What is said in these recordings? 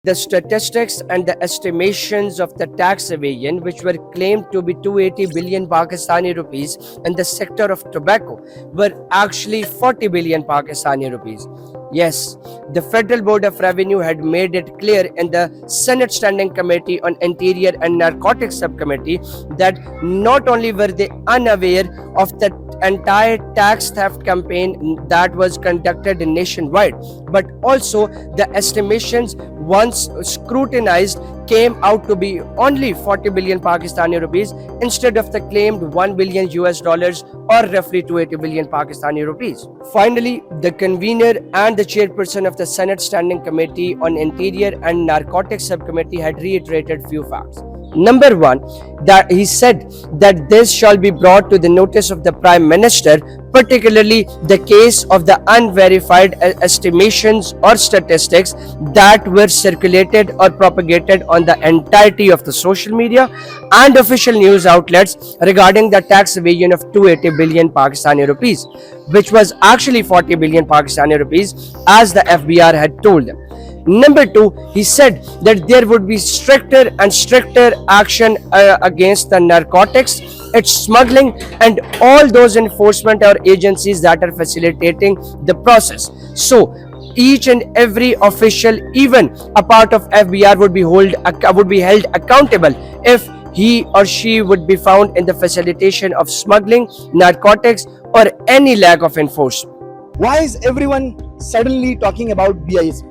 The statistics and the estimations of the tax evasion, which were claimed to be 280 billion Pakistani rupees in the sector of tobacco, were actually 40 billion Pakistani rupees. Yes, the Federal Board of Revenue had made it clear in the Senate Standing Committee on Interior and Narcotics Subcommittee that not only were they unaware of the entire tax theft campaign that was conducted nationwide, but also the estimations once scrutinized came out to be only 40 billion Pakistani rupees instead of the claimed 1 billion US dollars or roughly 280 billion Pakistani rupees. Finally, the convener and the chairperson of the Senate Standing Committee on Interior and Narcotics Subcommittee had reiterated few facts. Number one, that he said that this shall be brought to the notice of the Prime Minister, particularly the case of the unverified estimations or statistics that were circulated or propagated on the entirety of the social media and official news outlets regarding the tax evasion of 280 billion Pakistani rupees, which was actually 40 billion Pakistani rupees as the FBR had told them. Number two, he said that there would be stricter and stricter action against the narcotics, its smuggling, and all those enforcement or agencies that are facilitating the process. So, each and every official, even a part of FBR, would be held accountable if he or she would be found in the facilitation of smuggling, narcotics, or any lack of enforcement. Why is everyone suddenly talking about BISP?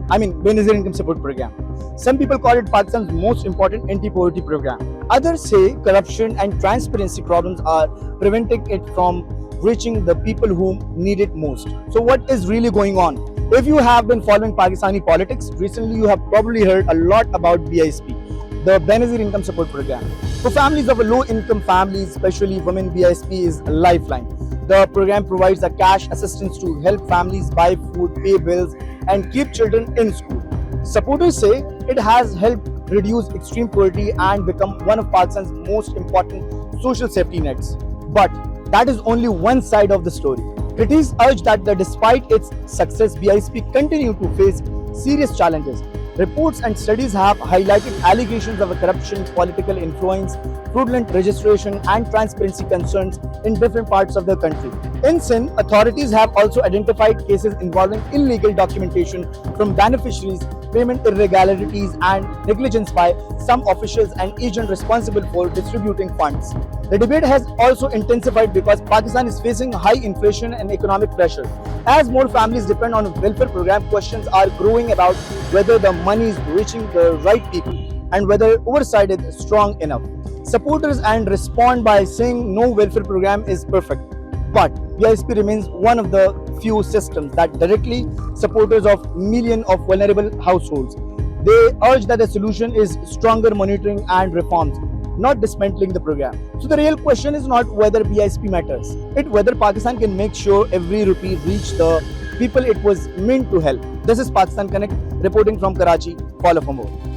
Benazir Income Support Programme. Some people call it Pakistan's most important anti-poverty program. Others say corruption and transparency problems are preventing it from reaching the people who need it most. So what is really going on? If you have been following Pakistani politics, recently you have probably heard a lot about BISP, the Benazir Income Support Programme. For families of a low-income families, especially women, BISP is a lifeline. The program provides a cash assistance to help families buy food, pay bills, and keep children in school. Supporters say it has helped reduce extreme poverty and become one of Pakistan's most important social safety nets. But that is only one side of the story. Critics urge that despite its success, BISP continue to face serious challenges. Reports and studies have highlighted allegations of corruption, political influence, fraudulent registration, and transparency concerns in different parts of the country. In Sindh, authorities have also identified cases involving illegal documentation from beneficiaries, payment irregularities, and negligence by some officials and agents responsible for distributing funds. The debate has also intensified because Pakistan is facing high inflation and economic pressure. As more families depend on welfare program, questions are growing about whether the money is reaching the right people and whether oversight is strong enough. Supporters and respond by saying no welfare program is perfect, but BISP remains one of the few systems that directly supporters of millions of vulnerable households. They urge that the solution is stronger monitoring and reforms, not dismantling the program. So the real question is not whether BISP matters, it's whether Pakistan can make sure every rupee reach the people it was meant to help. This is Pakistan Connect, reporting from Karachi. Follow for more.